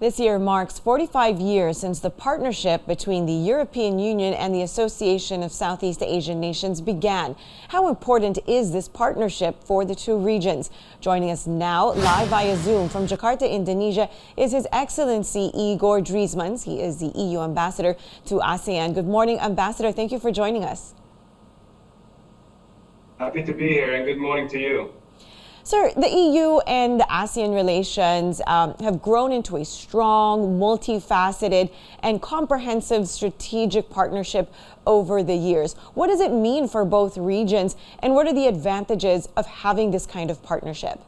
This year marks 45 years since the partnership between the European Union and the Association of Southeast Asian Nations began. How important is this partnership for the two regions? Joining us now live via Zoom from Jakarta, Indonesia is His Excellency Igor Driesmans. He is the EU ambassador to ASEAN. Good morning, Ambassador. Thank you for joining us. Happy to be here, and good morning to you. Sir, the EU and the ASEAN relations have grown into a strong, multifaceted, and comprehensive strategic partnership over the years. What does it mean for both regions, and what are the advantages of having this kind of partnership?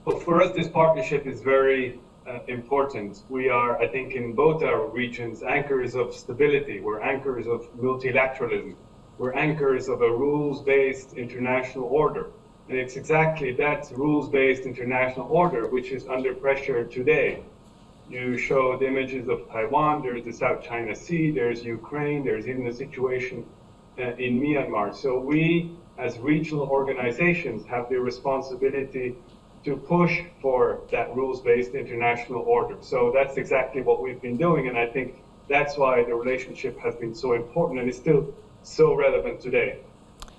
Well, for us, this partnership is very important. We are, I think, in both our regions, anchors of stability. We're anchors of multilateralism. We're anchors of a rules-based international order. And it's exactly that rules-based international order which is under pressure today. You showed images of Taiwan, there's the South China Sea, there's Ukraine, there's even the situation in Myanmar. So we, as regional organizations, have the responsibility to push for that rules-based international order. So that's exactly what we've been doing, and I think that's why the relationship has been so important and is still so relevant today.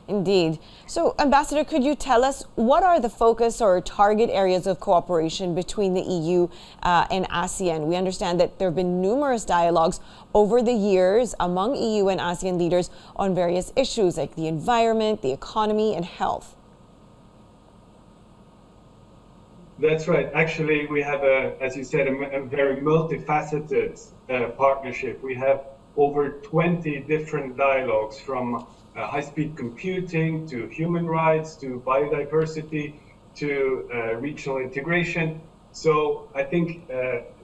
Indeed. So, Ambassador, could you tell us what are the focus or target areas of cooperation between the EU and ASEAN? We understand that there have been numerous dialogues over the years among EU and ASEAN leaders on various issues like the environment, the economy, and health. That's right. Actually, we have, as you said, a very multifaceted partnership. We have over 20 different dialogues, from high-speed computing to human rights to biodiversity to regional integration. So I think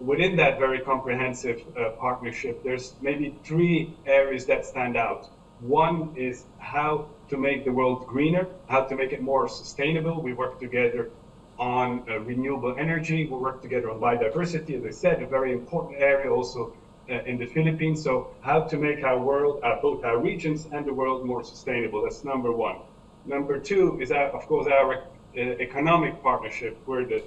within that very comprehensive partnership, there's maybe three areas that stand out. One is how to make the world greener, how to make it more sustainable. We work together on renewable energy. We work together on biodiversity, as I said, a very important area also in the Philippines. So how to make our world, both our regions and the world, more sustainable. That's number one. Number two is, of course, our economic partnership. We're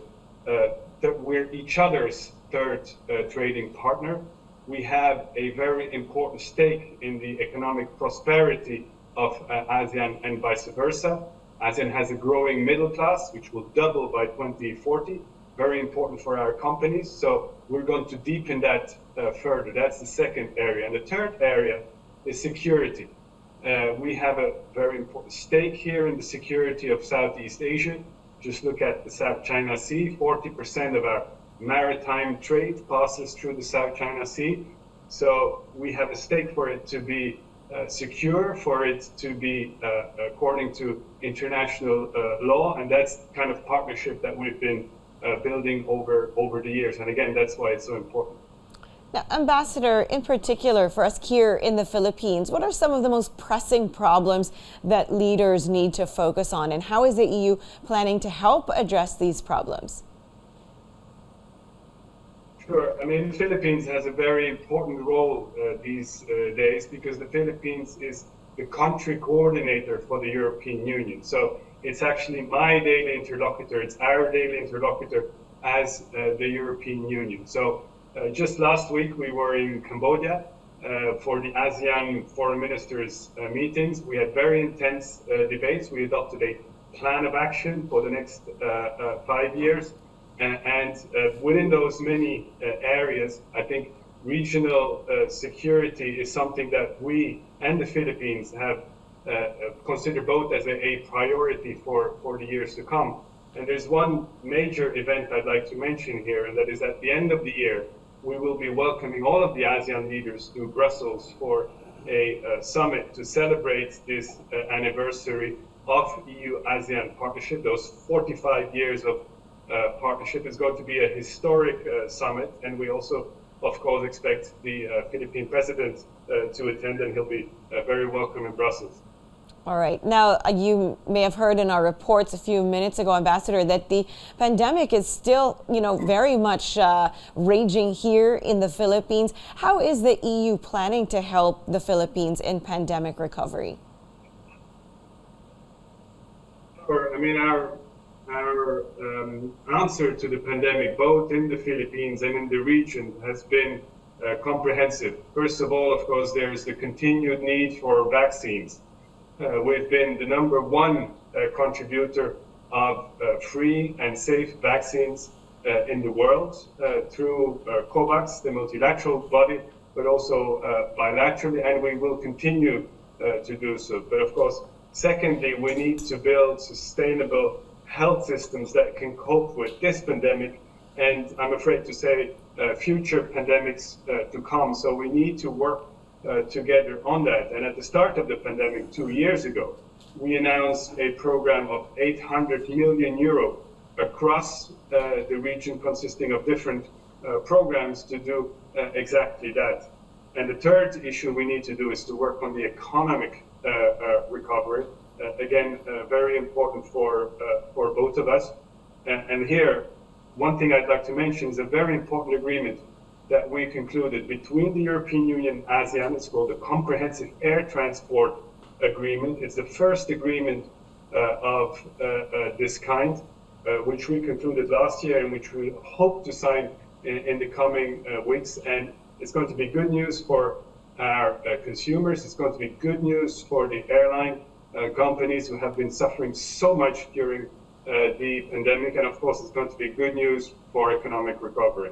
each other's third trading partner. We have a very important stake in the economic prosperity of ASEAN and vice versa. ASEAN has a growing middle class, which will double by 2040. Very important for our companies. So we're going to deepen that further. That's the second area. And the third area is security. We have a very important stake here in the security of Southeast Asia. Just look at the South China Sea. 40% of our maritime trade passes through the South China Sea. So we have a stake for it to be secure, for it to be according to international law. And that's the kind of partnership that we've been building over the years. And again, that's why it's so important. Now, Ambassador, in particular for us here in the Philippines, what are some of the most pressing problems that leaders need to focus on, and how is the EU planning to help address these problems? Sure. I mean, the Philippines has a very important role these days, because the Philippines is the country coordinator for the European Union. So it's actually my daily interlocutor, it's our daily interlocutor as the European Union. So just last week we were in Cambodia for the ASEAN foreign ministers meetings. We had very intense debates. We adopted a plan of action for the next 5 years. And within those many areas, I think regional security is something that we and the Philippines have considered both as a priority for the years to come. And there's one major event I'd like to mention here, and that is at the end of the year, we will be welcoming all of the ASEAN leaders to Brussels for a summit to celebrate this anniversary of EU-ASEAN partnership. Those 45 years of partnership is going to be a historic summit, and we also, of course, expect the Philippine president to attend, and he'll be very welcome in Brussels. All right. Now, you may have heard in our reports a few minutes ago, Ambassador, that the pandemic is still, very much raging here in the Philippines. How is the EU planning to help the Philippines in pandemic recovery? Sure. I mean, our our answer to the pandemic, both in the Philippines and in the region, has been comprehensive. First of all, of course, there is the continued need for vaccines. We've been the number one contributor of free and safe vaccines in the world through COVAX, the multilateral body, but also bilaterally, and we will continue to do so. But of course, secondly, we need to build sustainable health systems that can cope with this pandemic, and I'm afraid to say future pandemics to come. So we need to work together on that. And at the start of the pandemic 2 years ago, we announced a program of 800 million euro across the region, consisting of different programs to do exactly that. And the third issue we need to do is to work on the economic recovery. Again, very important for both of us. And here, one thing I'd like to mention is a very important agreement that we concluded between the European Union and ASEAN. It's called the Comprehensive Air Transport Agreement. It's the first agreement of this kind, which we concluded last year and which we hope to sign in the coming weeks. And it's going to be good news for our consumers. It's going to be good news for the airline companies who have been suffering so much during the pandemic. And of course, it's going to be good news for economic recovery.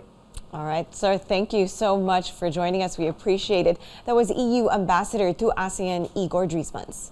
All right, sir, thank you so much for joining us. We appreciate it. That was EU Ambassador to ASEAN, Igor Driesmans.